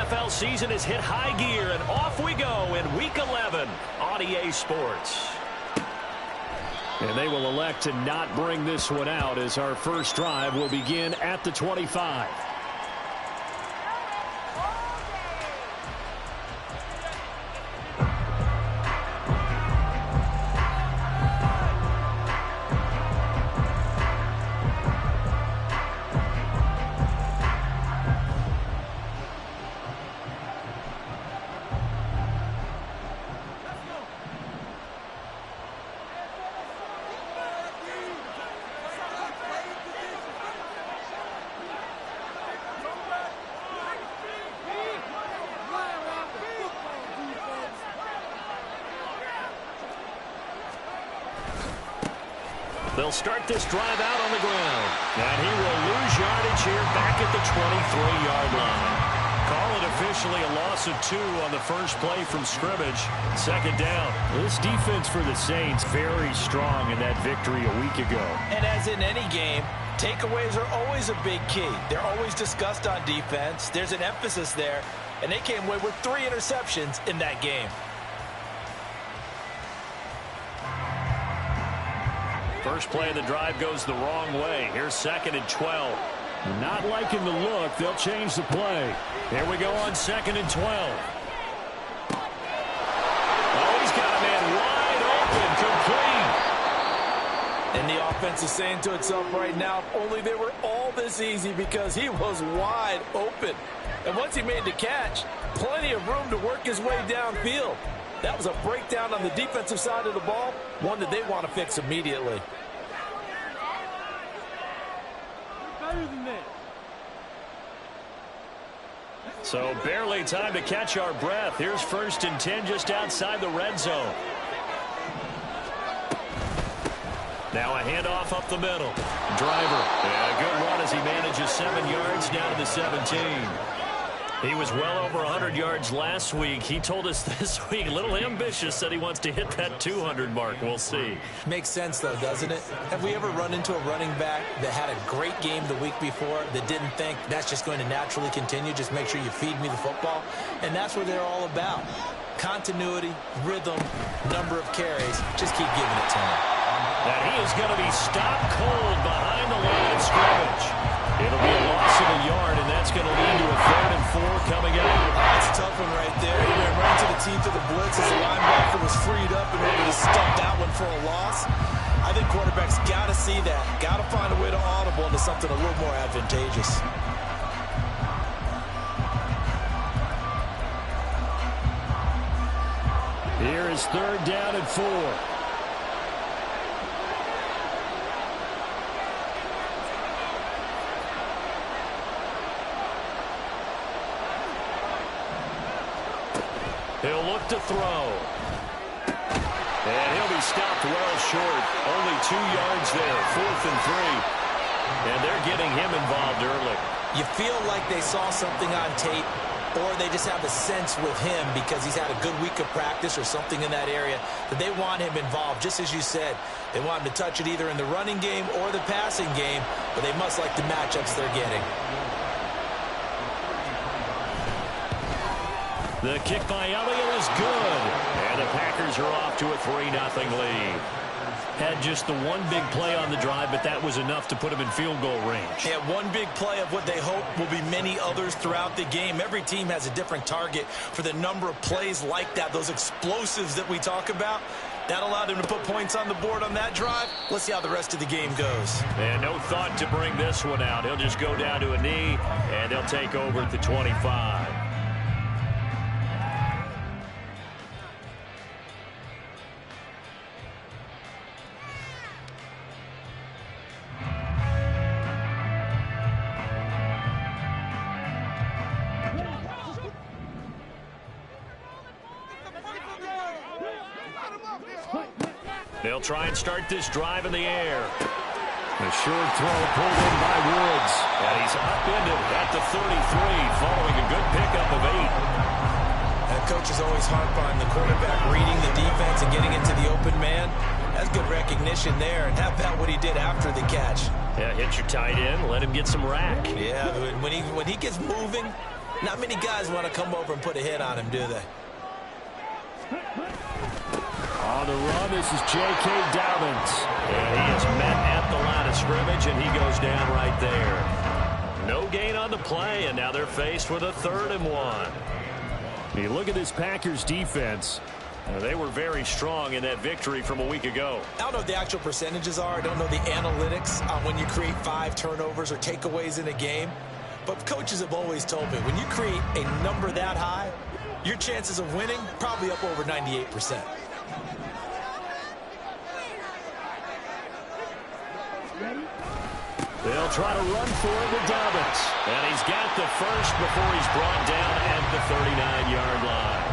NFL season has hit high gear, and off we go in Week 11 on EA Sports. And they will elect to not bring this one out as our first drive will begin at the 25. They'll start this drive out on the ground. And he will lose yardage here back at the 23-yard line. Call it officially a loss of 2 on the first play from scrimmage. Second down. This defense for the Saints very strong in that victory a week ago. And as in any game, takeaways are always a big key. They're always discussed on defense. There's an emphasis there. And they came away with 3 interceptions in that game. First play of the drive goes the wrong way. Here's 2nd and 12. Not liking the look. They'll change the play. Here we go on 2nd and 12. Oh, he's got a man wide open, complete. And the offense is saying to itself right now, if only they were all this easy, because he was wide open. And once he made the catch, plenty of room to work his way downfield. That was a breakdown on the defensive side of the ball, one that they want to fix immediately. So barely time to catch our breath. Here's 1st and 10 just outside the red zone. Now a handoff up the middle. Driver. And a good run as he manages 7 yards down to the 17. He was well over 100 yards last week. He told us this week, a little ambitious, said he wants to hit that 200 mark. We'll see. Makes sense, though, doesn't it? Have we ever run into a running back that had a great game the week before that didn't think that's just going to naturally continue? Just make sure you feed me the football. And that's what they're all about. Continuity, rhythm, number of carries. Just keep giving it to him. And he is going to be stopped cold behind the line of scrimmage. It'll be a loss of a yard, and that's going to lead to a 3rd and 4 coming up. That's a tough one right there. He ran right to the teeth of the blitz as the linebacker was freed up in order to stuff that one for a loss. I think quarterbacks got to see that. Got to find a way to audible into something a little more advantageous. Here is 3rd down and 4. He'll look to throw. And he'll be stopped well short. Only 2 yards there. 4th and 3. And they're getting him involved early. You feel like they saw something on tape, or they just have a sense with him because he's had a good week of practice or something in that area that they want him involved. Just as you said, they want him to touch it either in the running game or the passing game, but they must like the matchups they're getting. The kick by Elliott is good. And the Packers are off to a 3-0 lead. Had just the one big play on the drive, but that was enough to put them in field goal range. Yeah, one big play of what they hope will be many others throughout the game. Every team has a different target for the number of plays like that, those explosives that we talk about. That allowed him to put points on the board on that drive. Let's see how the rest of the game goes. And no thought to bring this one out. He'll just go down to a knee, and they'll take over at the 25. They'll try and start this drive in the air. A short throw pulled in by Woods. And he's upended at the 33 following a good pickup of 8. That coach is always harp on the quarterback reading the defense and getting into the open man. That's good recognition there. And how about what he did after the catch? Yeah, hit your tight end, let him get some rack. Yeah, when he gets moving, Not many guys want to come over and put a hit on him, do they? On the run, this is J.K. Dobbins. And he is met at the line of scrimmage, and he goes down right there. No gain on the play, and now they're faced with a 3rd and 1. You look at this Packers defense. They were very strong in that victory from a week ago. I don't know what the actual percentages are. I don't know the analytics on when you create 5 turnovers or takeaways in a game. But coaches have always told me, when you create a number that high, your chances of winning probably up over 98%. They'll try to run for it with Dobbins. And he's got the first before he's brought down at the 39-yard line.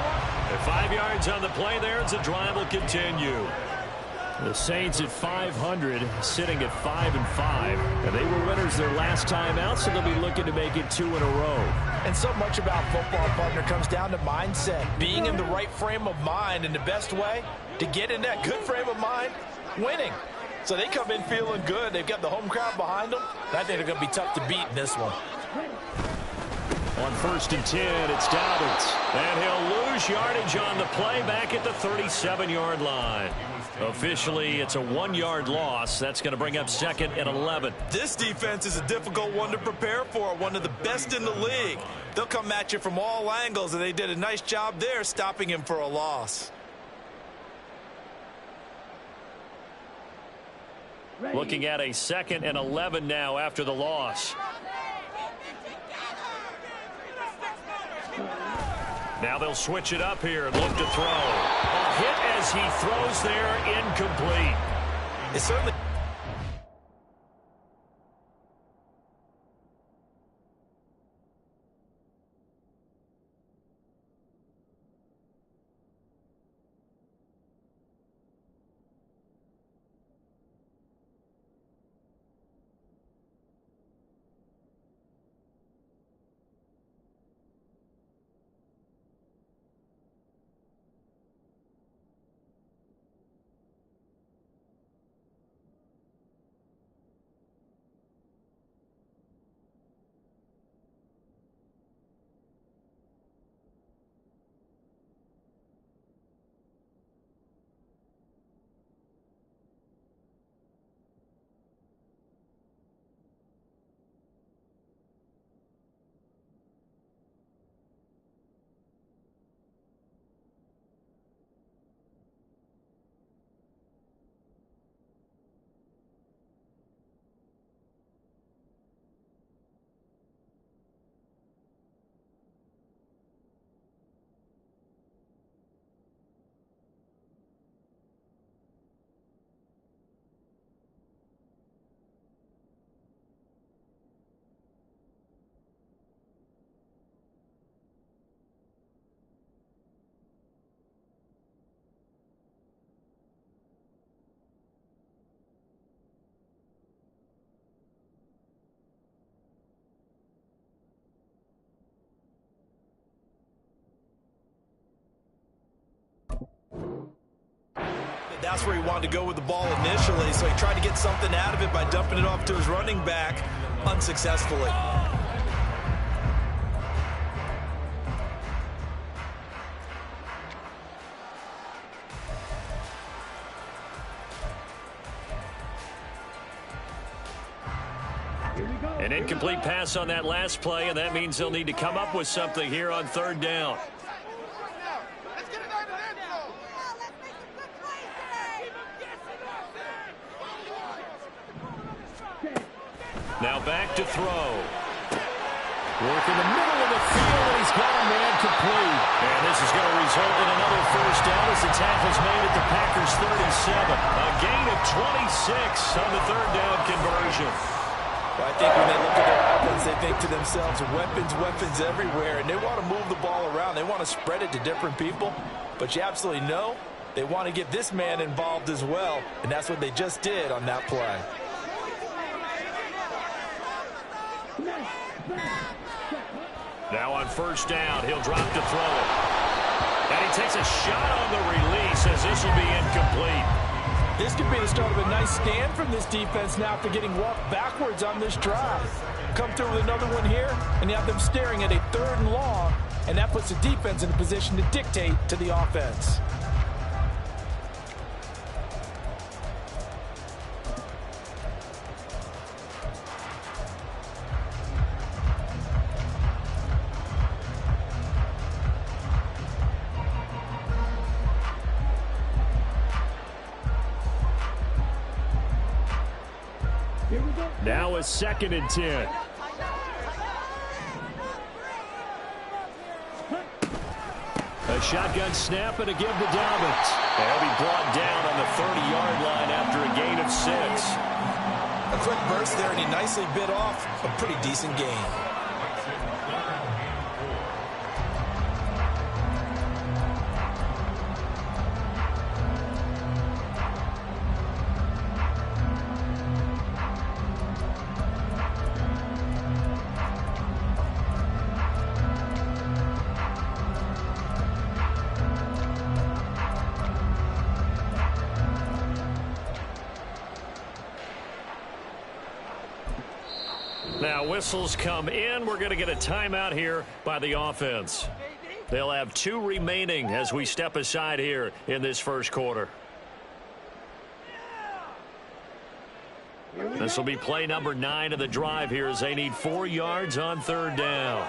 At 5 yards on the play there, as the drive will continue. The Saints at 500, sitting at 5-5. And they were winners their last time out, so they'll be looking to make it 2 in a row. And so much about football, partner, comes down to mindset. Being in the right frame of mind, and the best way to get in that good frame of mind, winning. So they come in feeling good. They've got the home crowd behind them. I think they're going to be tough to beat in this one. On 1st and 10, it's Dobbins. And he'll lose yardage on the play back at the 37-yard line. Officially, it's a 1-yard loss. That's going to bring up 2nd and 11. This defense is a difficult one to prepare for, one of the best in the league. They'll come at you from all angles, and they did a nice job there stopping him for a loss. Looking at a 2nd and 11 now after the loss. Now they'll switch it up here and look to throw. A hit as he throws there, incomplete. It's certainly... That's where he wanted to go with the ball initially, so he tried to get something out of it by dumping it off to his running back unsuccessfully. An incomplete pass on that last play, and that means they'll need to come up with something here on 3rd down. Now back to throw. Work in the middle of the field, and he's got a man complete. And this is going to result in another 1st down as the tackle's made at the Packers' 37. A gain of 26 on the 3rd down conversion. Well, I think when they look at their offense, they think to themselves, weapons everywhere, and they want to move the ball around. They want to spread it to different people, but you absolutely know they want to get this man involved as well, and that's what they just did on that play. Now on 1st down, he'll drop to throw it. And he takes a shot on the release as this will be incomplete. This could be the start of a nice stand from this defense now after getting walked backwards on this drive. Come through with another one here, and you have them staring at a 3rd and long, and that puts the defense in a position to dictate to the offense. Now a 2nd and 10. A shotgun snap and a give to Dobbins. They'll be brought down on the 30-yard line after a gain of 6. A quick burst there, and he nicely bit off a pretty decent gain. Now whistles come in. We're going to get a timeout here by the offense. They'll have 2 remaining as we step aside here in this first quarter. This will be play number 9 of the drive here as they need 4 yards on 3rd down.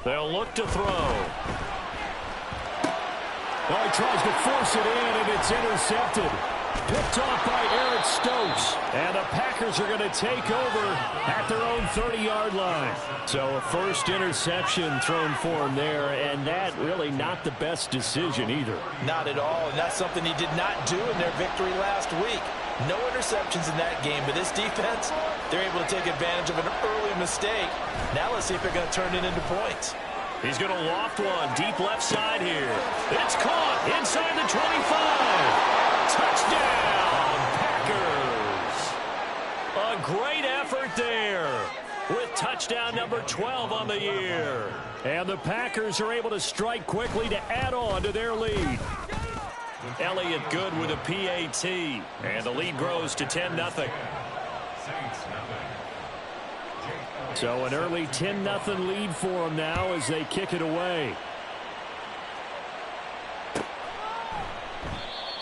They'll look to throw. Well, he tries to force it in, and it's intercepted. Picked off by Eric Stokes. And the Packers are going to take over at their own 30-yard line. So a first interception thrown for him there, and that really not the best decision either. Not at all, and that's something he did not do in their victory last week. No interceptions in that game, but this defense, they're able to take advantage of an early mistake. Now let's see if they're going to turn it into points. He's going to loft one deep left side here. It's caught inside the 25. Touchdown, Packers. A great effort there with touchdown number 12 on the year. And the Packers are able to strike quickly to add on to their lead. Elliott good with a PAT. And the lead grows to 10-0. So an early 10-0 lead for them now as they kick it away.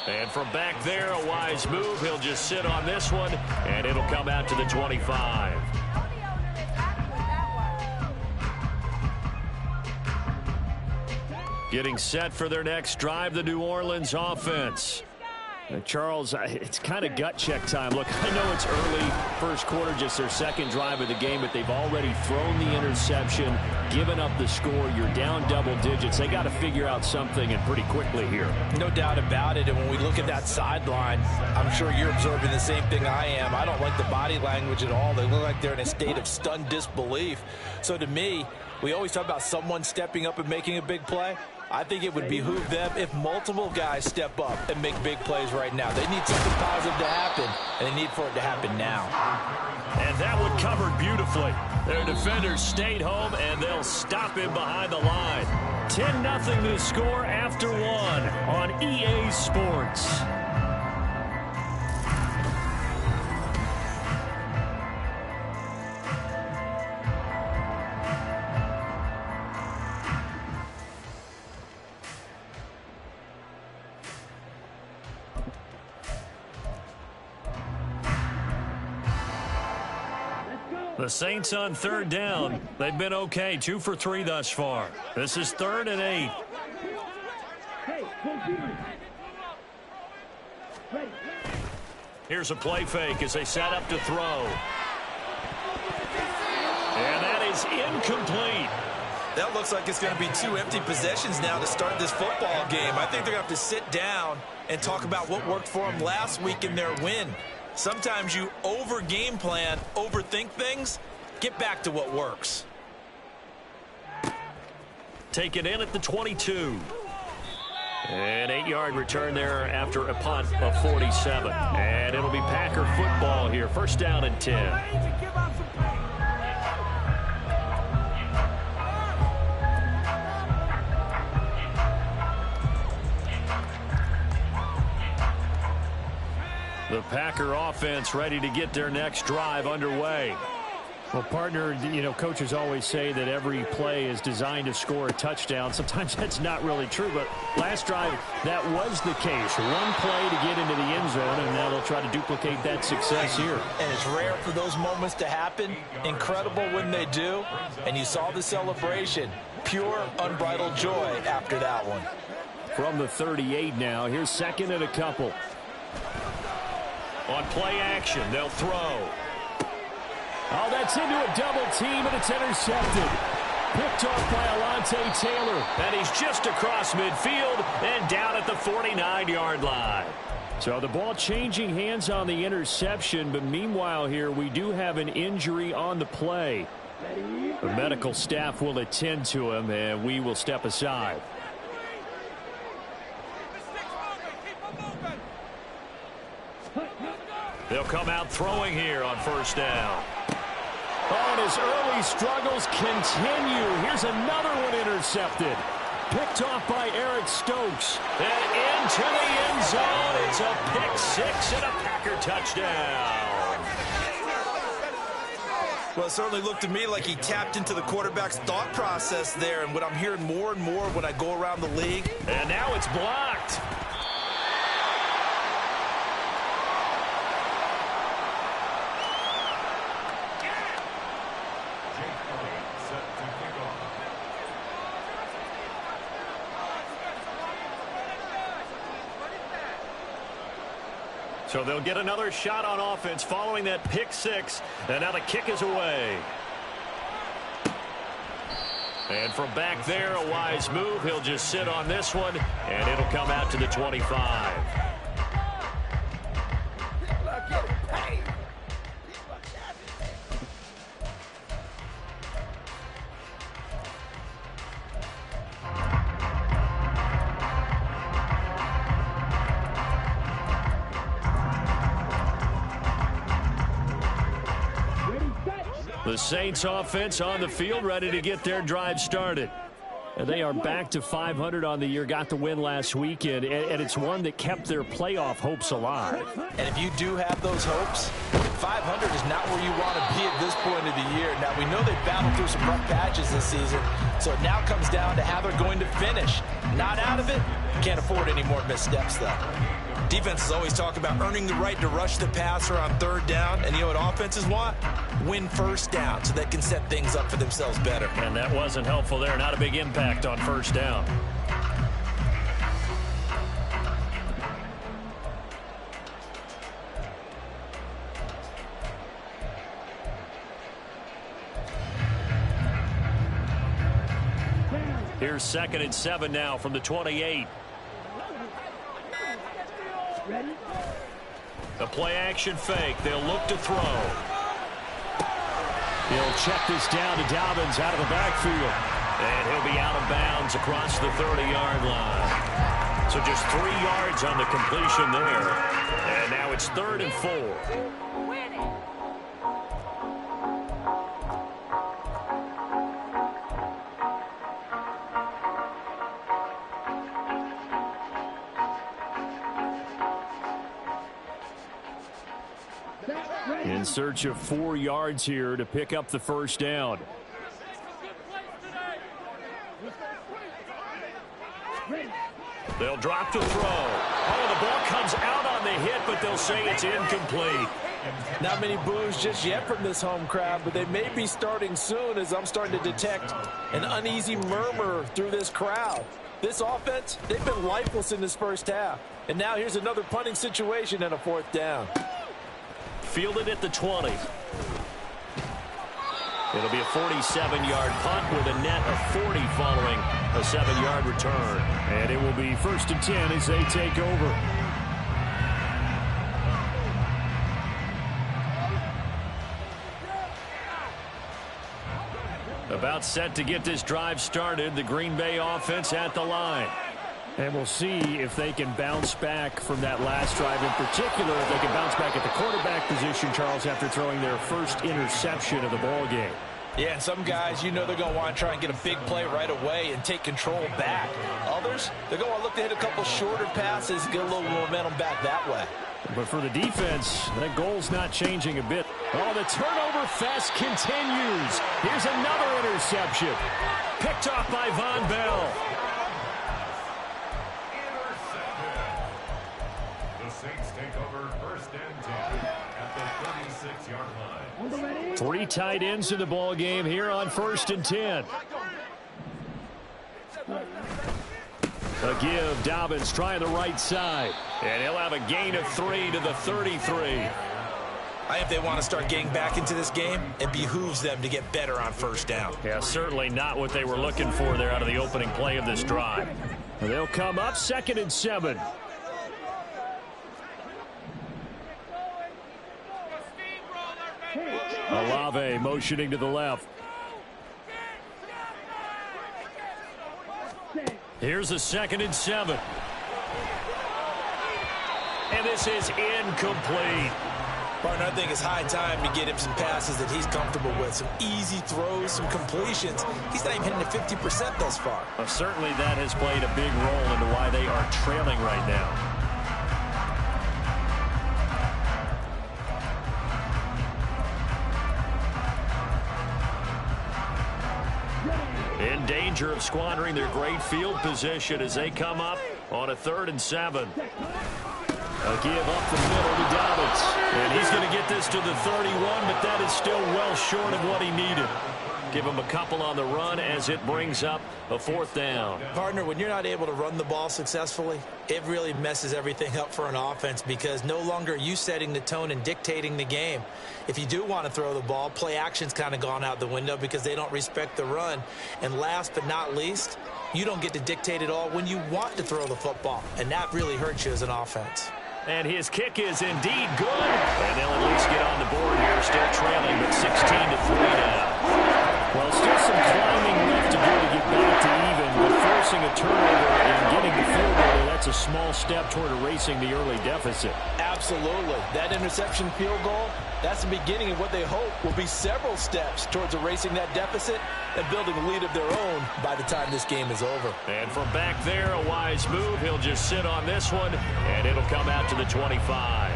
And from back there, a wise move. He'll just sit on this one, and it'll come out to the 25. Getting set for their next drive, the New Orleans offense. Charles, it's kind of gut check time. Look, I know it's early, first quarter, just their 2nd drive of the game, but they've already thrown the interception, given up the score. You're down double digits. They got to figure out something, and pretty quickly here. No doubt about it, and when we look at that sideline, I'm sure you're observing the same thing I am. I don't like the body language at all. They look like they're in a state of stunned disbelief. So to me, we always talk about someone stepping up and making a big play. I think it would behoove them if multiple guys step up and make big plays right now. They need something positive to happen, and they need for it to happen now. And that one covered beautifully. Their defenders stayed home, and they'll stop him behind the line. 10-0 to score after 1 on EA Sports. The Saints on 3rd down. They've been okay, 2 for 3 thus far. This is 3rd and 8. Here's a play fake as they set up to throw. And that is incomplete. That looks like it's going to be 2 empty possessions now to start this football game. I think they're going to have to sit down and talk about what worked for them last week in their win. Sometimes you over-game plan, overthink things. Get back to what works. Take it in at the 22. An 8-yard return there after a punt of 47. And it'll be Packer football here. 1st down and 10. The Packer offense ready to get their next drive underway. Well, partner, you know, coaches always say that every play is designed to score a touchdown. Sometimes that's not really true, but last drive, that was the case. One play to get into the end zone, and now they'll try to duplicate that success here. And it's rare for those moments to happen. Incredible when they do. And you saw the celebration. Pure, unbridled joy after that one. From the 38 now, here's second and a couple. On play action, they'll throw. Oh, that's into a double team, and it's intercepted. Picked off by Alontae Taylor. And he's just across midfield and down at the 49-yard line. So the ball changing hands on the interception, but meanwhile here we do have an injury on the play. The medical staff will attend to him, and we will step aside. They'll come out throwing here on first down. Oh, and his early struggles continue. Here's another one intercepted. Picked off by Eric Stokes. And into the end zone. It's a pick six and a Packer touchdown. Well, it certainly looked to me like he tapped into the quarterback's thought process there, and what I'm hearing more and more when I go around the league. And now it's blocked. So they'll get another shot on offense following that pick six. And now the kick is away. And from back there, a wise move. He'll just sit on this one, and it'll come out to the 25. The Saints offense on the field, ready to get their drive started. They are back to 500 on the year, got the win last weekend, and it's one that kept their playoff hopes alive. And if you do have those hopes, 500 is not where you want to be at this point of the year. Now, we know they've battled through some rough patches this season, so it now comes down to how they're going to finish. Not out of it, can't afford any more missteps, though. Defenses always talk about earning the right to rush the passer on third down, and you know what offenses want? Win first down so they can set things up for themselves better. And that wasn't helpful there. Not a big impact on first down. Here's 2nd and 7 now from the 28. The play-action fake. They'll look to throw. He'll check this down to Dobbins out of the backfield. And he'll be out of bounds across the 30-yard line. So just 3 yards on the completion there. And now it's 3rd and 4. In search of 4 yards here to pick up the first down. They'll drop to throw. Oh, the ball comes out on the hit, but they'll say it's incomplete. Not many boos just yet from this home crowd, but they may be starting soon as I'm starting to detect an uneasy murmur through this crowd. This offense, they've been lifeless in this first half. And now here's another punting situation and a 4th down. Fielded at the 20. It'll be a 47-yard punt with a net of 40 following a 7-yard return. And it will be 1st and 10 as they take over. About set to get this drive started. The Green Bay offense at the line. And we'll see if they can bounce back from that last drive in particular. If they can bounce back at the quarterback position, Charles, after throwing their first interception of the ball game. Yeah, and some guys, you know they're going to want to try and get a big play right away and take control back. Others, they're going to look to hit a couple shorter passes, get a little momentum back that way. But for the defense, that goal's not changing a bit. Oh, the turnover fest continues. Here's another interception. Picked off by Von Bell. The Saints take over 1st and 10 at the 36-yard line. 3 tight ends in the ball game here on 1st and 10. A give, Dobbins trying the right side. And he'll have a gain of 3 to the 33. If they want to start getting back into this game, it behooves them to get better on 1st down. Yeah, certainly not what they were looking for there out of the opening play of this drive. They'll come up 2nd and 7. Olave motioning to the left. Here's a 2nd and 7. And this is incomplete. Partner, I think it's high time to get him some passes that he's comfortable with. Some easy throws, some completions. He's not even hitting the 50% thus far. Well, certainly that has played a big role into why they are trailing right now. In danger of squandering their great field position as they come up on a 3rd and 7. A give up the middle to Dobbins. And he's going to get this to the 31, but that is still well short of what he needed. Give him a couple on the run as it brings up a 4th down. Partner, when you're not able to run the ball successfully, it really messes everything up for an offense because no longer are you setting the tone and dictating the game. If you do want to throw the ball, play action's kind of gone out the window because they don't respect the run. And last but not least, you don't get to dictate it all when you want to throw the football. And that really hurts you as an offense. And his kick is indeed good. And they'll at least get on the board here, still trailing, but 16-3 now. Well, still some climbing left to do to get back to even, but forcing a turnover and getting the field goal, that's a small step toward erasing the early deficit. Absolutely. That interception field goal, that's the beginning of what they hope will be several steps towards erasing that deficit and building a lead of their own by the time this game is over. And from back there, a wise move. He'll just sit on this one, and it'll come out to the 25.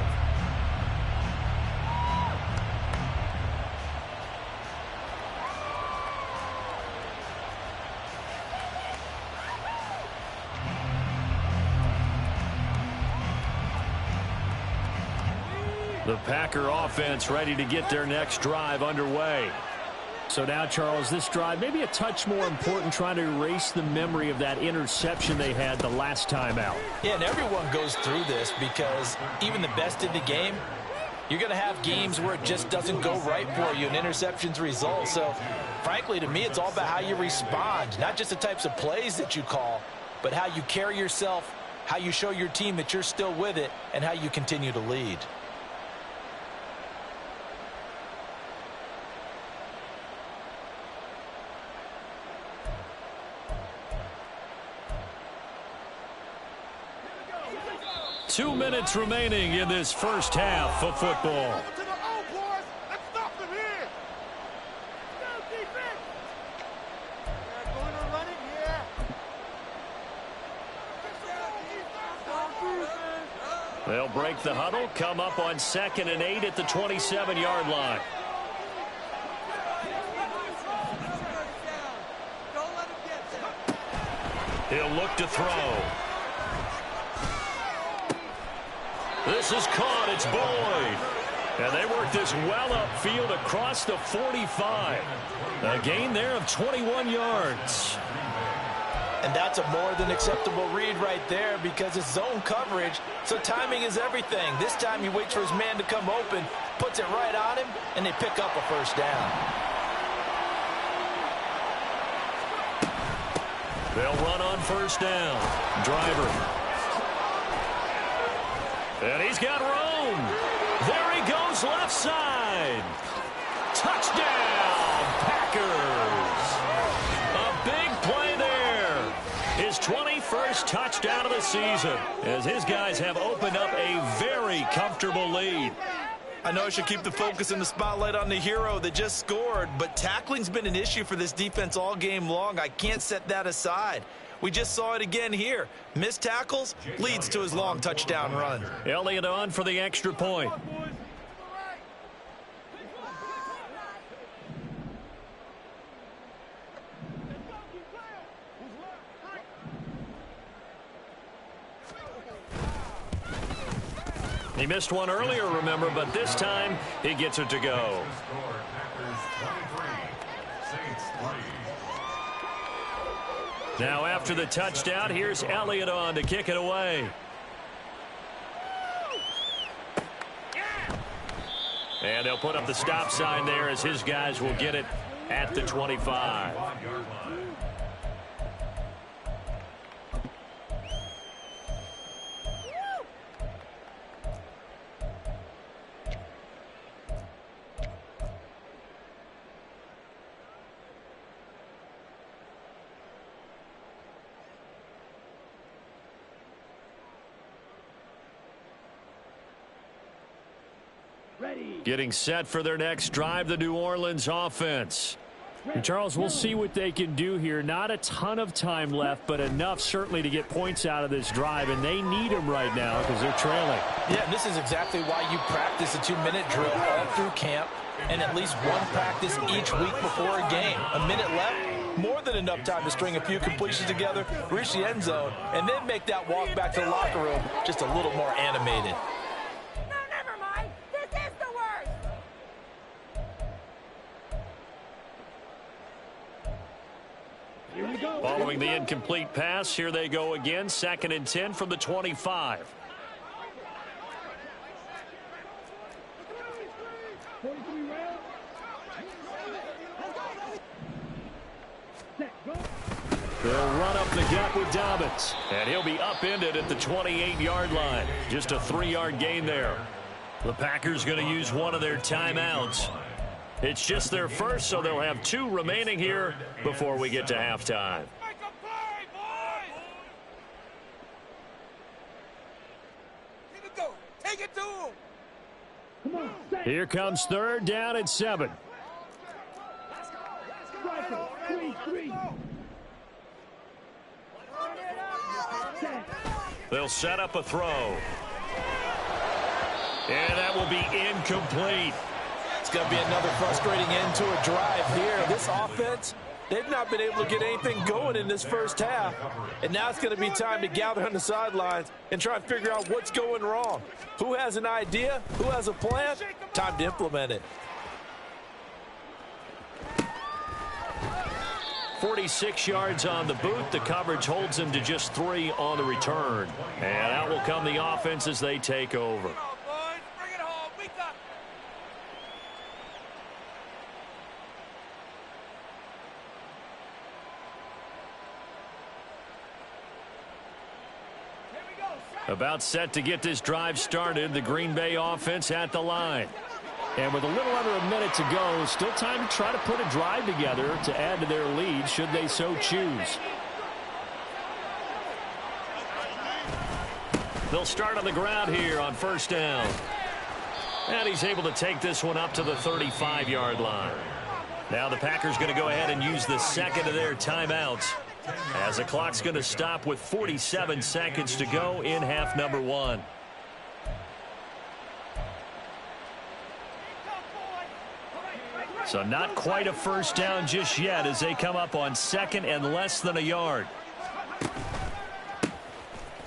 The Packer offense ready to get their next drive underway. So now, Charles, this drive maybe a touch more important, trying to erase the memory of that interception they had the last time out. Yeah, and everyone goes through this because even the best in the game, you're going to have games where it just doesn't go right for you and interceptions result. So, frankly, to me, it's all about how you respond, not just the types of plays that you call, but how you carry yourself, how you show your team that you're still with it, and how you continue to lead. Two minutes remaining in this first half of football. They'll break the huddle, come up on 2nd and 8 at the 27-yard line. He'll look to throw. This is caught. It's Boyd. And they work this well upfield across the 45. A gain there of 21 yards. And that's a more than acceptable read right there because it's zone coverage, so timing is everything. This time he waits for his man to come open, puts it right on him, and they pick up a 1st down. They'll run on 1st down. Driver. And he's got room. There he goes left side. Touchdown, Packers. A big play there. His 21st touchdown of the season as his guys have opened up a very comfortable lead. I know I should keep the focus and the spotlight on the hero that just scored, but tackling's been an issue for this defense all game long. I can't set that aside. We just saw it again here. Missed tackles leads to his long touchdown run. Elliott on for the extra point. He missed one earlier, remember, but this time he gets it to go. Now after the touchdown, here's Elliott on to kick it away. And they'll put up the stop sign there as his guys will get it at the 25. Getting set for their next drive, the New Orleans offense. And Charles, we'll see what they can do here. Not a ton of time left, but enough certainly to get points out of this drive, and they need them right now because they're trailing. Yeah, and this is exactly why you practice a 2-minute drill all through camp and at least one practice each week before a game. A minute left, more than enough time to string a few completions together, reach the end zone, and then make that walk back to the locker room just a little more animated. Following the incomplete pass, here they go again. 2nd and 10 from the 25. They'll run up the gap with Dobbins. And he'll be upended at the 28-yard line. Just a 3-yard gain there. The Packers going to use one of their timeouts. It's just their first, so they'll have 2 remaining here before we get to halftime. Take it to him. Here comes 3rd down and 7. They'll set up a throw. And that will be incomplete. It's going to be another frustrating end to a drive here. This offense, they've not been able to get anything going in this first half. And now it's going to be time to gather on the sidelines and try and figure out what's going wrong. Who has an idea? Who has a plan? Time to implement it. 46 yards on the boot. The coverage holds him to just 3 on the return. And out will come the offense as they take over. About set to get this drive started. The Green Bay offense at the line. And with a little under a minute to go, still time to try to put a drive together to add to their lead should they so choose. They'll start on the ground here on 1st down. And he's able to take this one up to the 35-yard line. Now the Packers going to go ahead and use the 2nd of their timeouts, as the clock's going to stop with 47 seconds to go in half number 1. So not quite a 1st down just yet as they come up on 2nd and less than a yard.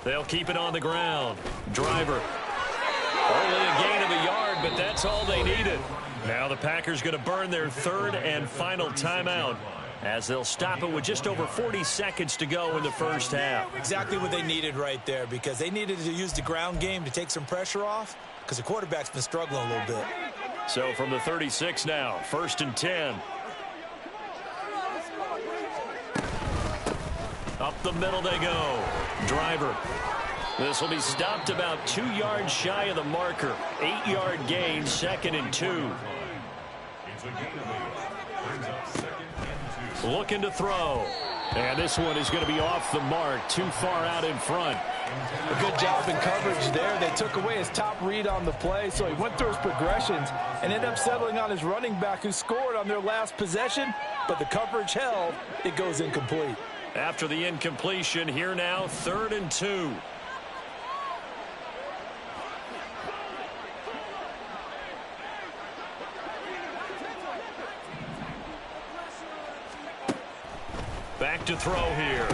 They'll keep it on the ground. Driver. Only a gain of a yard, but that's all they needed. Now the Packers going to burn their 3rd and final timeout, as they'll stop it with just over 40 seconds to go in the first half. Exactly what they needed right there, because they needed to use the ground game to take some pressure off, because the quarterback's been struggling a little bit. So from the 36 now, 1st and 10. Up the middle they go. Driver. This will be stopped about 2 yards shy of the marker. 8-yard gain, 2nd and 2. Looking to throw. And this one is going to be off the mark, too far out in front. A good job in coverage there. They took away his top read on the play, so he went through his progressions and ended up settling on his running back, who scored on their last possession, but the coverage held. It goes incomplete. After the incompletion, here now, 3rd and 2. Back to throw here.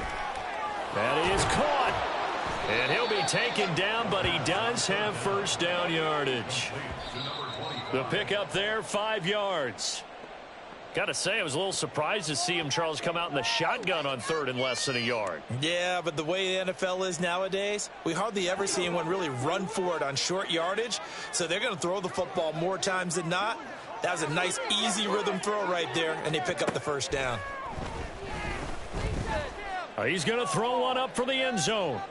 That is caught. And he'll be taken down, but he does have first down yardage. The pickup there, 5 yards. Got to say, I was a little surprised to see him, Charles, come out in the shotgun on 3rd and less than a yard. Yeah, but the way the NFL is nowadays, we hardly ever see anyone really run for it on short yardage. So they're going to throw the football more times than not. That was a nice, easy rhythm throw right there, and they pick up the first down. He's going to throw one up for the end zone.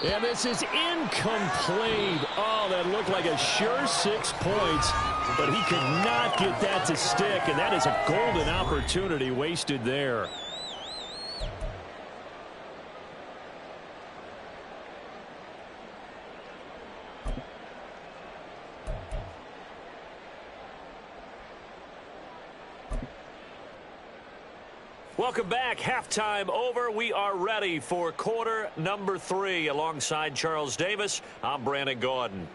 And this is incomplete. Oh, that looked like a sure 6 points, but he could not get that to stick, and that is a golden opportunity wasted there. Welcome back. Halftime over. We are ready for quarter number 3. Alongside Charles Davis, I'm Brandon Gaudin.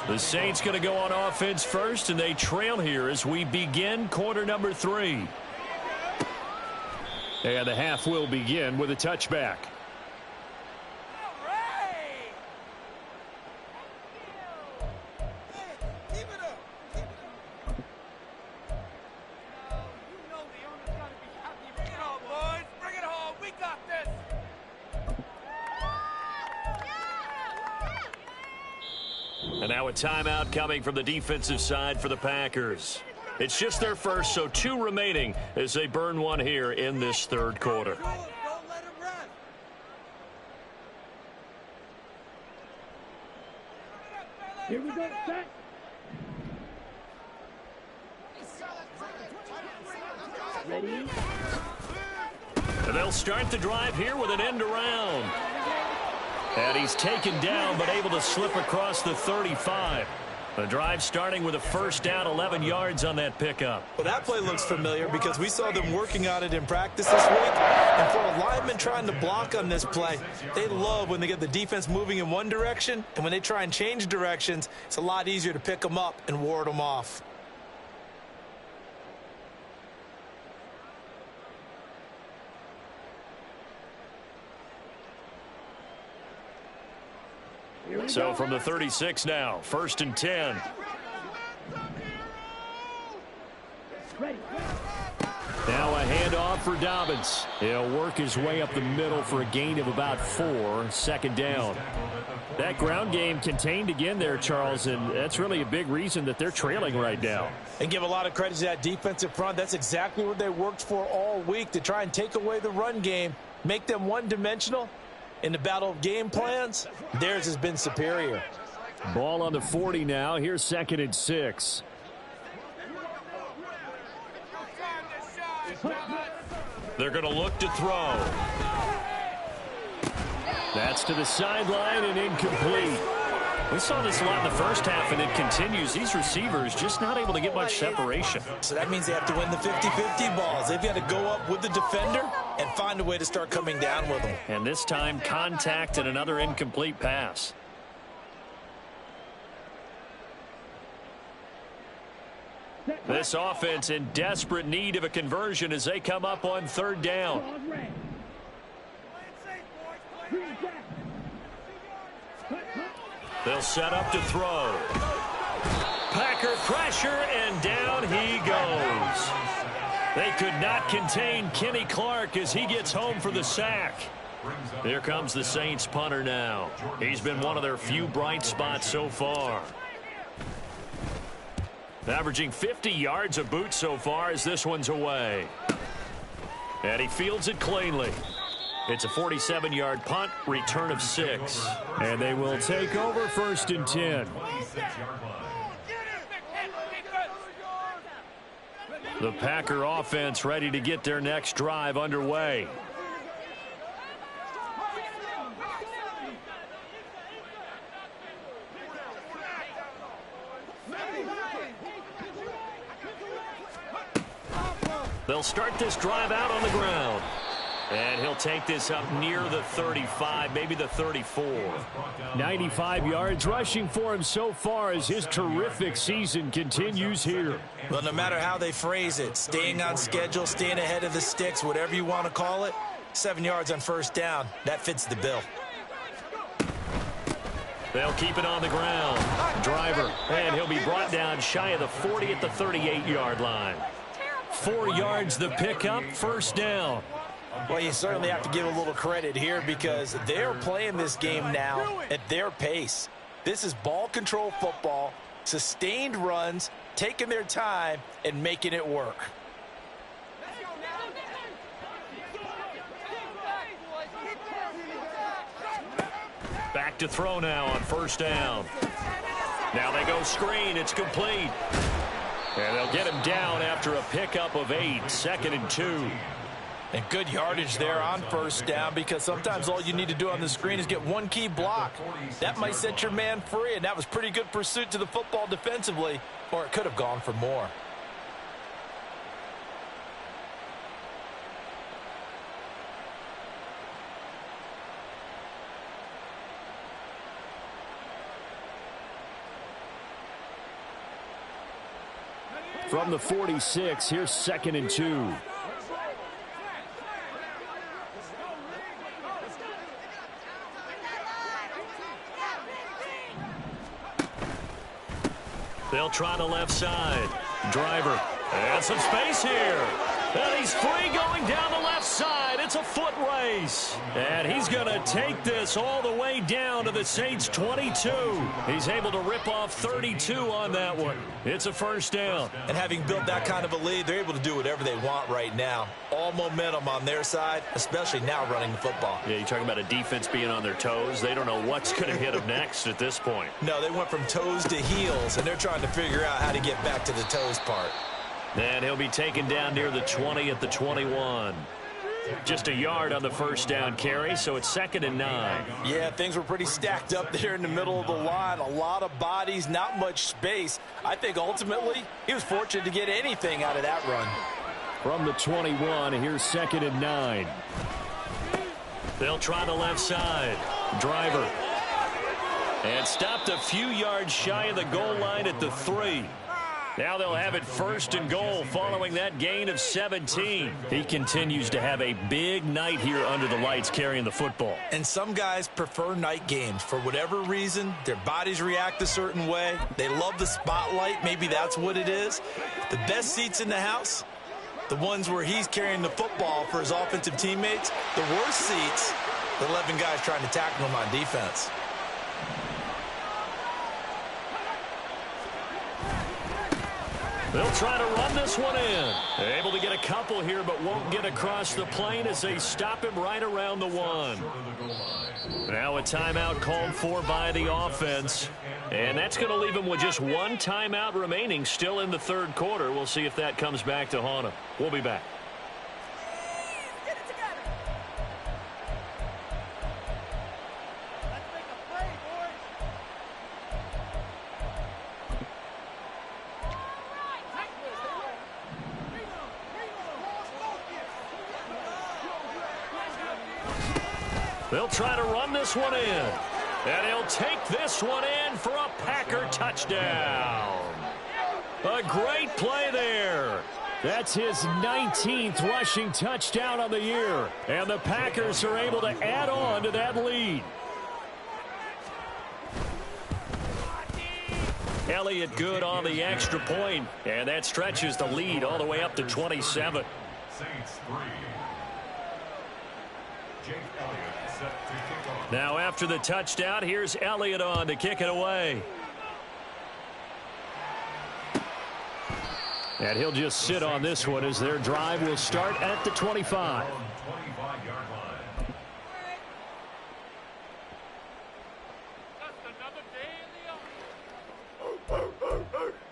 The Saints going to go on offense first, and they trail here as we begin quarter number 3. And the half will begin with a touchback. And now a timeout coming from the defensive side for the Packers. It's just their first, so 2 remaining as they burn one here in this 3rd quarter. Here we go, set. Ready? And they'll start the drive here with an end around. And he's taken down, but able to slip across the 35. The drive starting with a first down, 11 yards on that pickup. Well, that play looks familiar because we saw them working on it in practice this week. And for a lineman trying to block on this play, they love when they get the defense moving in one direction. And when they try and change directions, it's a lot easier to pick them up and ward them off. So from the 36 now, 1st and 10. Now a handoff for Dobbins. He'll work his way up the middle for a gain of about 4, 2nd down. That ground game contained again there, Charles, and that's really a big reason that they're trailing right now. And give a lot of credit to that defensive front. That's exactly what they worked for all week, to try and take away the run game, make them one-dimensional. In the battle of game plans, theirs has been superior. Ball on the 40 now. Here's 2nd and 6. They're going to look to throw. That's to the sideline and incomplete. We saw this a lot in the first half, and it continues. These receivers just not able to get much separation. So that means they have to win the 50-50 balls. They've got to go up with the defender and find a way to start coming down with them. And this time, contact and another incomplete pass. This offense in desperate need of a conversion as they come up on 3rd down. They'll set up to throw. Packer pressure, and down he goes. They could not contain Kenny Clark as he gets home for the sack. Here comes the Saints punter now. He's been one of their few bright spots so far. Averaging 50 yards a boot so far as this one's away. And he fields it cleanly. It's a 47-yard punt, return of 6. And they will take over 1st and 10. The Packer offense ready to get their next drive underway. start this drive out on the ground. And he'll take this up near the 35, maybe the 34. 95 yards rushing for him so far as his terrific season continues here. Well, no matter how they phrase it, staying on schedule, staying ahead of the sticks, whatever you want to call it, 7 yards on first down, that fits the bill. They'll keep it on the ground. Driver, and he'll be brought down shy of the 40 at the 38-yard line. 4 yards the pickup, first down. Well, you certainly have to give a little credit here because they're playing this game now at their pace. This is ball control football, sustained runs, taking their time, and making it work. Back to throw now on first down. Now they go screen. It's complete. And they'll get him down after a pickup of 8, 2nd and 2. And good yardage there on first down because sometimes all you need to do on the screen is get one key block. That might set your man free, and that was pretty good pursuit to the football defensively, or it could have gone for more. From the 46, here's 2nd and 2. They'll try the left side. Driver. And some space here. And he's free going down the left side. It's a foot race. And he's going to take this all the way down to the Saints' 22. He's able to rip off 32 on that one. It's a first down. And having built that kind of a lead, they're able to do whatever they want right now. All momentum on their side, especially now running the football. Yeah, you're talking about a defense being on their toes. They don't know what's going to hit them next at this point. No, they went from toes to heels, and they're trying to figure out how to get back to the toes part. And he'll be taken down near the 20 at the 21. Just a yard on the first down carry, so it's 2nd and 9. Yeah, things were pretty stacked up there in the middle of the line. A lot of bodies, not much space. I think ultimately he was fortunate to get anything out of that run. From the 21, here's 2nd and 9. They'll try the left side. Driver. And stopped a few yards shy of the goal line at the 3. Now they'll have it 1st and goal following that gain of 17. He continues to have a big night here under the lights carrying the football. And some guys prefer night games. For whatever reason, their bodies react a certain way. They love the spotlight. Maybe that's what it is. The best seats in the house, the ones where he's carrying the football for his offensive teammates. The worst seats, the 11 guys trying to tackle him on defense. They'll try to run this one in. Able to get a couple here, but won't get across the plane as they stop him right around the 1. Now a timeout called for by the offense. And that's going to leave him with just one timeout remaining still in the 3rd quarter. We'll see if that comes back to haunt him. We'll be back. They'll try to run this one in. And he'll take this one in for a Packer touchdown. A great play there. That's his 19th rushing touchdown on the year. And the Packers are able to add on to that lead. Elliott good on the extra point, and that stretches the lead all the way up to 27. Saints 3. Jake Elliott set to kick off. Now after the touchdown, here's Elliott on to kick it away. And he'll just sit on this one as their drive will start at the 25. 25-yard line.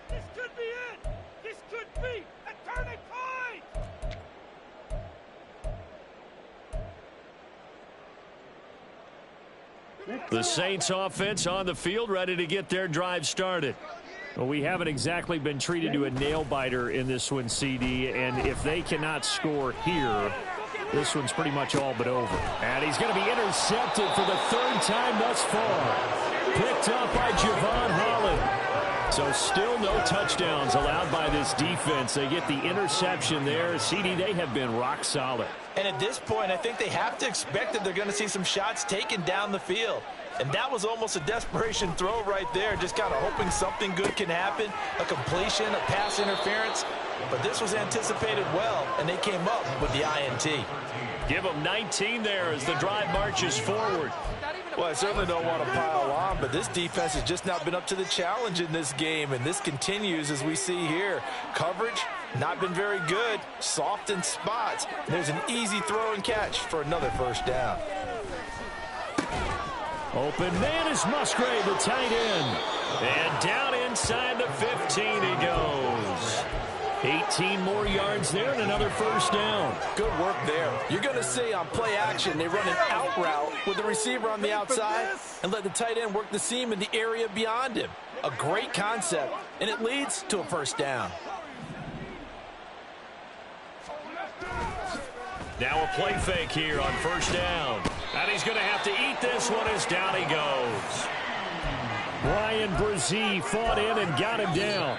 This could be it. This could be a turning point. The Saints offense on the field ready to get their drive started. Well, we haven't exactly been treated to a nail-biter in this one, CD, and if they cannot score here, this one's pretty much all but over. And he's going to be intercepted for the third time thus far. Picked up by Javon Holland. So still no touchdowns allowed by this defense. They get the interception there. CD, they have been rock solid. And at this point, I think they have to expect that they're going to see some shots taken down the field. And that was almost a desperation throw right there, just kind of hoping something good can happen, a completion, a pass interference. But this was anticipated well, and they came up with the INT. Give them 19 there as the drive marches forward. Well, I certainly don't want to pile on, but this defense has just not been up to the challenge in this game, and this continues as we see here. Coverage, not been very good, soft in spots. There's an easy throw and catch for another first down. Open man is Musgrave, the tight end. And down inside the 15 he goes. 18 more yards there and another first down. Good work there. You're going to see on play action, they run an out route with the receiver on the outside and let the tight end work the seam in the area beyond him. A great concept, and it leads to a first down. Now a play fake here on first down. And he's going to have to eat this one as down he goes. Brian Brzee fought in and got him down.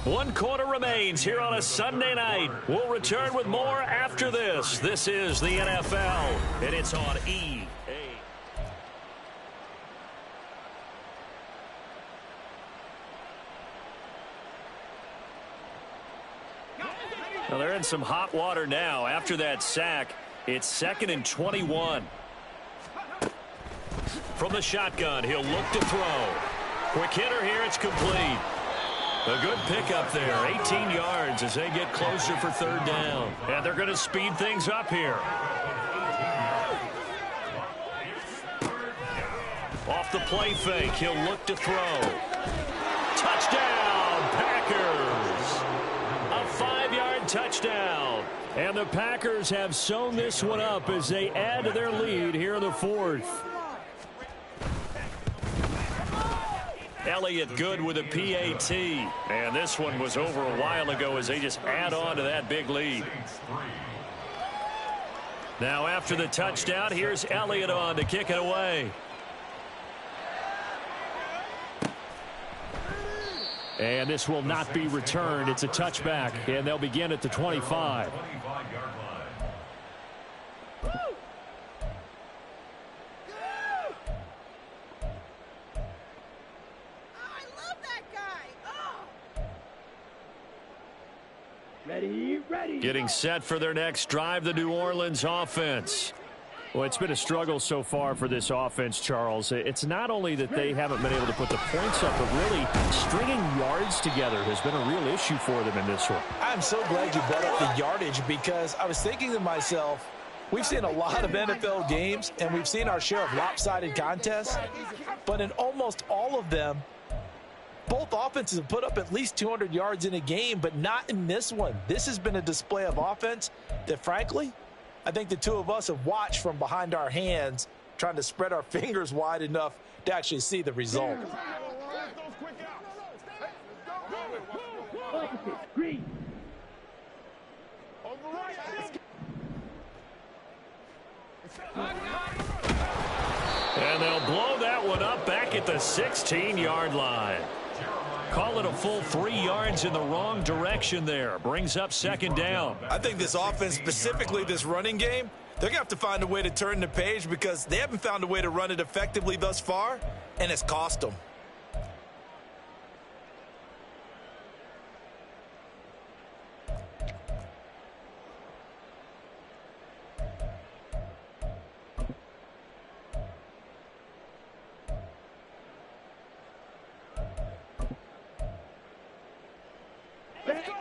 1 quarter remains here on a Sunday night. We'll return with more after this. This is the NFL, and it's on EA. Well, they're in some hot water now. After that sack, it's 2nd and 21. From the shotgun, he'll look to throw. Quick hitter here, it's complete. A good pickup there, 18 yards as they get closer for third down. And they're going to speed things up here. Off the play fake, he'll look to throw. Touchdown, Packers! A 5-yard touchdown. And the Packers have sewn this one up as they add to their lead here in the 4th. Elliott good with a PAT. And this one was over a while ago as they just add on to that big lead. Now after the touchdown, here's Elliott on to kick it away. And this will not be returned. It's a touchback, and they'll begin at the 25. Ready. Getting set for their next drive, the New Orleans offense. Well, it's been a struggle so far for this offense, Charles. It's not only that they haven't been able to put the points up, but really stringing yards together has been a real issue for them in this one. I'm so glad you brought up the yardage because I was thinking to myself, we've seen a lot of NFL games, and we've seen our share of lopsided contests, but in almost all of them, both offenses have put up at least 200 yards in a game, but not in this one. This has been a display of offense that, frankly, I think the two of us have watched from behind our hands, trying to spread our fingers wide enough to actually see the result. And they'll blow that one up back at the 16-yard line. Call it a full 3 yards in the wrong direction there. Brings up 2nd down. I think this offense, specifically this running game, they're going to have to find a way to turn the page because they haven't found a way to run it effectively thus far, and it's cost them.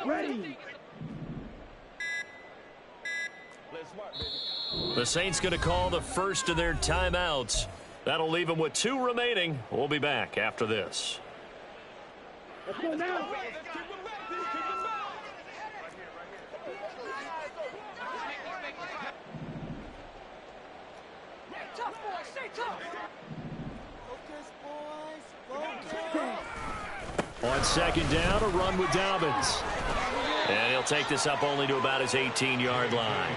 Ready. The Saints going to call the first of their timeouts. That'll leave them with 2 remaining. We'll be back after this. Let's go now. Tough, boys. Stay tough. On On second down, a run with Dobbins. And he'll take this up only to about his 18-yard line.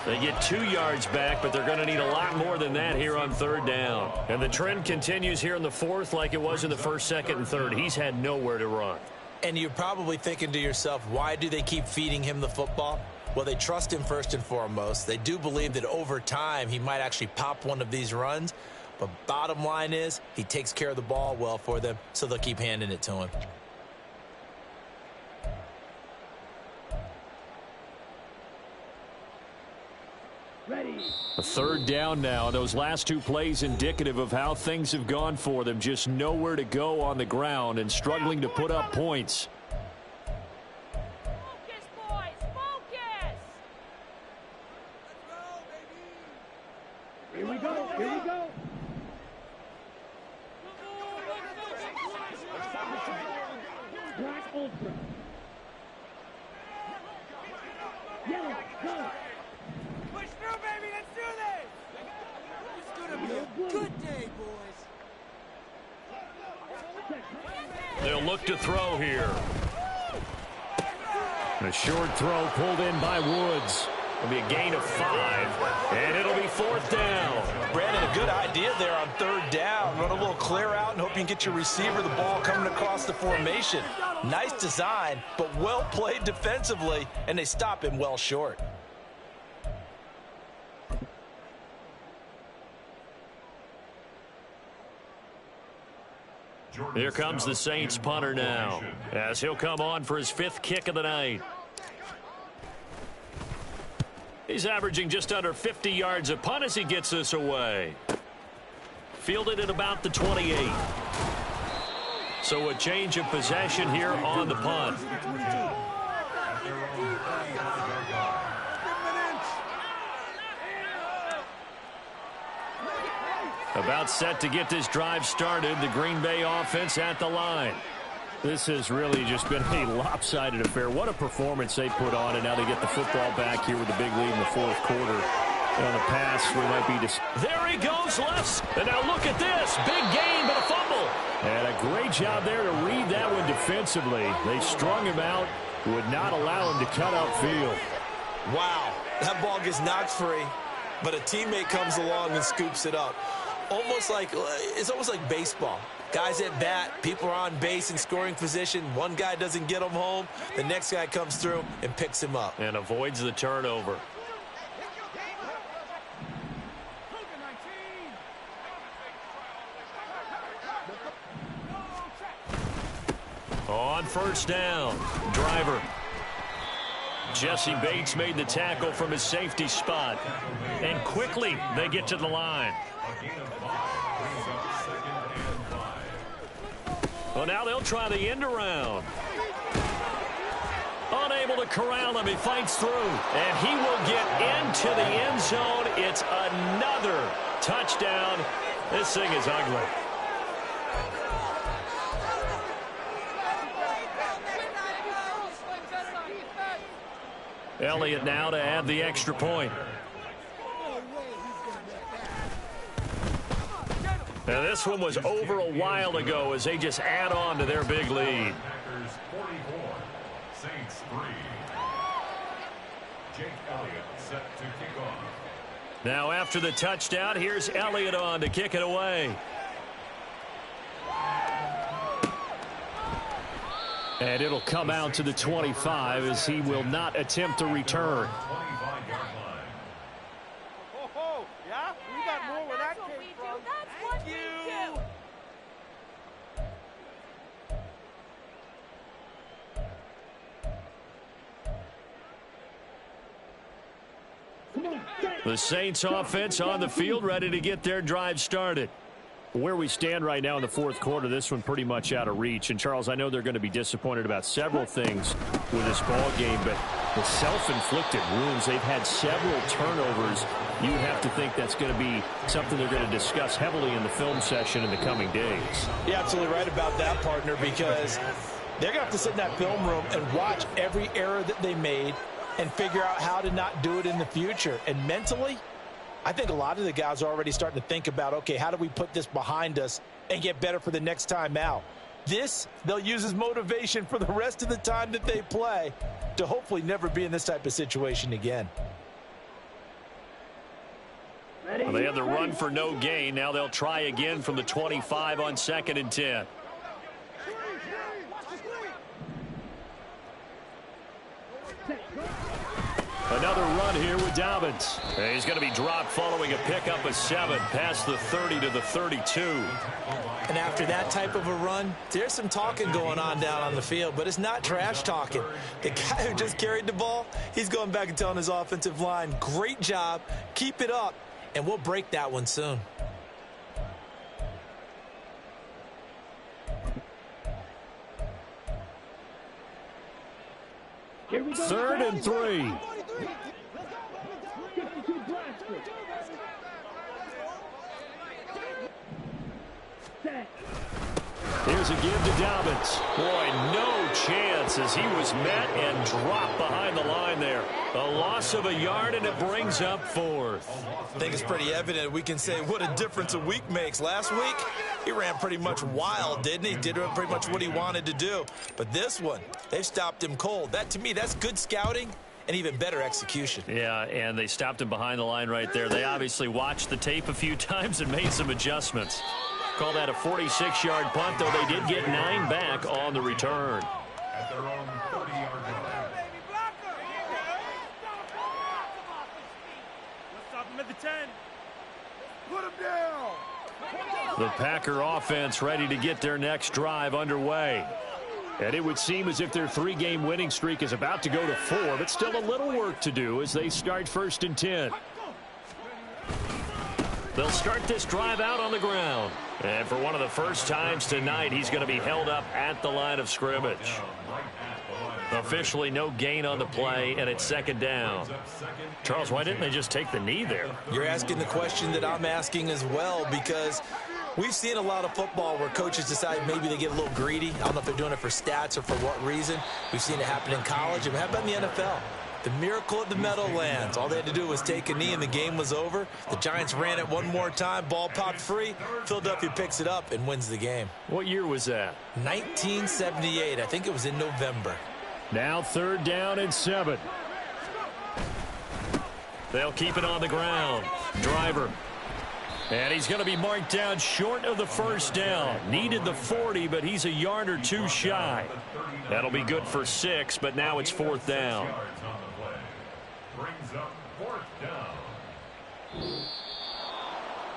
They get 2 yards back, but they're going to need a lot more than that here on third down. And the trend continues here in the fourth like it was in the first, second, and third. He's had nowhere to run. And you're probably thinking to yourself, why do they keep feeding him the football? Well, they trust him first and foremost. They do believe that over time he might actually pop one of these runs. But bottom line is he takes care of the ball well for them, so they'll keep handing it to him. A third down now. Those last 2 plays indicative of how things have gone for them. Just nowhere to go on the ground and struggling to put up points. Focus, boys, focus! Here we go, here we go. Black Ultra. Yellow, go. Push through, baby, let's do this! It's gonna be a good day, boys. They'll look to throw here. A short throw pulled in by Woods. It'll be a gain of 5, and it'll be fourth down. Brandon, a good idea there on third down. Run a little clear out and hope you can get your receiver the ball coming across the formation. Nice design, but well played defensively, and they stop him well short. Here comes the Saints punter now, as he'll come on for his 5th kick of the night. He's averaging just under 50 yards a punt as he gets this away. Fielded at about the 28. So a change of possession here on the punt. About set to get this drive started. The Green Bay offense at the line. This has really just been a lopsided affair. What a performance they put on, and now they get the football back here with the big lead in the fourth quarter. And on the pass, we might be just... There he goes, left. And now look at this. Big gain, but a fumble. And a great job there to read that one defensively. They strung him out, would not allow him to cut upfield. Wow, that ball gets knocked free, but a teammate comes along and scoops it up. It's almost like baseball. Guys at bat, people are on base in scoring position. One guy doesn't get him home. The next guy comes through and picks him up. And avoids the turnover. On first down, Driver. Jesse Bates made the tackle from his safety spot. And quickly, they get to the line. Well, now they'll try the end around. Unable to corral him. He fights through. And he will get into the end zone. It's another touchdown. This thing is ugly. Elliott now to add the extra point. Now this one was over a while ago as they just add on to their big lead. Packers 44, Saints 3. Jake Elliott set to kick off. Now after the touchdown, here's Elliott on to kick it away. And it'll come out to the 25 as he will not attempt to return. 25-yard line. Oh, yeah? We got more where that came from. That's what we do. The Saints offense on the field, ready to get their drive started. Where we stand right now in the fourth quarter, this one pretty much out of reach. And, Charles, I know they're going to be disappointed about several things with this ball game, but the self-inflicted wounds, they've had several turnovers. You have to think that's going to be something they're going to discuss heavily in the film session in the coming days. You're absolutely right about that, partner, because they're going to have to sit in that film room and watch every error that they made and figure out how to not do it in the future. And mentally, I think a lot of the guys are already starting to think about, okay, how do we put this behind us and get better for the next time out? This, they'll use as motivation for the rest of the time that they play to hopefully never be in this type of situation again. Well, they had the run for no gain. Now they'll try again from the 25 on 2nd and 10. Another run here with Dobbins. He's going to be dropped following a pickup of 7 past the 30 to the 32. And after that type of a run, there's some talking going on down on the field, but it's not trash talking. The guy who just carried the ball, he's going back and telling his offensive line, great job, keep it up, and we'll break that one soon. Here we go. 3rd and 3. Here's a give to Dobbins. Boy, no chance as he was met and dropped behind the line there. A loss of a yard, and it brings up 4th. I think it's pretty evident we can say what a difference a week makes. Last week, he ran pretty much wild, didn't he? Did pretty much what he wanted to do. But this one, they've stopped him cold. That, to me, that's good scouting and even better execution. Yeah, and they stopped him behind the line right there. They obviously watched the tape a few times and made some adjustments. Call that a 46-yard punt, though they did get 9 back on the return. At their own 30-yard line. Let's stop him at the 10. Put him down. The Packer offense ready to get their next drive underway. And it would seem as if their 3-game winning streak is about to go to 4, but still a little work to do as they start 1st and 10. They'll start this drive out on the ground. And for one of the first times tonight, he's going to be held up at the line of scrimmage. Officially no gain on the play, and it's 2nd down. Charles, why didn't they just take the knee there? You're asking the question that I'm asking as well, because we've seen a lot of football where coaches decide maybe they get a little greedy. I don't know if they're doing it for stats or for what reason. We've seen it happen in college, and it happened in the NFL. The miracle of the Meadowlands. All they had to do was take a knee and the game was over. The Giants ran it one more time. Ball popped free. Philadelphia picks it up and wins the game. What year was that? 1978. I think it was in November. Now 3rd down and 7. They'll keep it on the ground. Driver. And he's going to be marked down short of the 1st down. Needed the 40, but he's a yard or 2 shy. That'll be good for 6, but now it's 4th down. Brings up 4th down.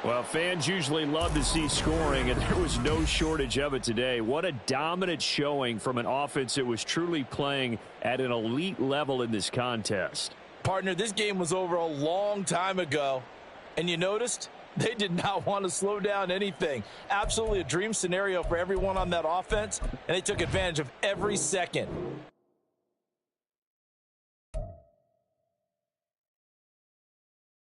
Well, fans usually love to see scoring, and there was no shortage of it today. What a dominant showing from an offense that was truly playing at an elite level in this contest. Partner, this game was over a long time ago, and you noticed they did not want to slow down anything. Absolutely a dream scenario for everyone on that offense, and they took advantage of every second.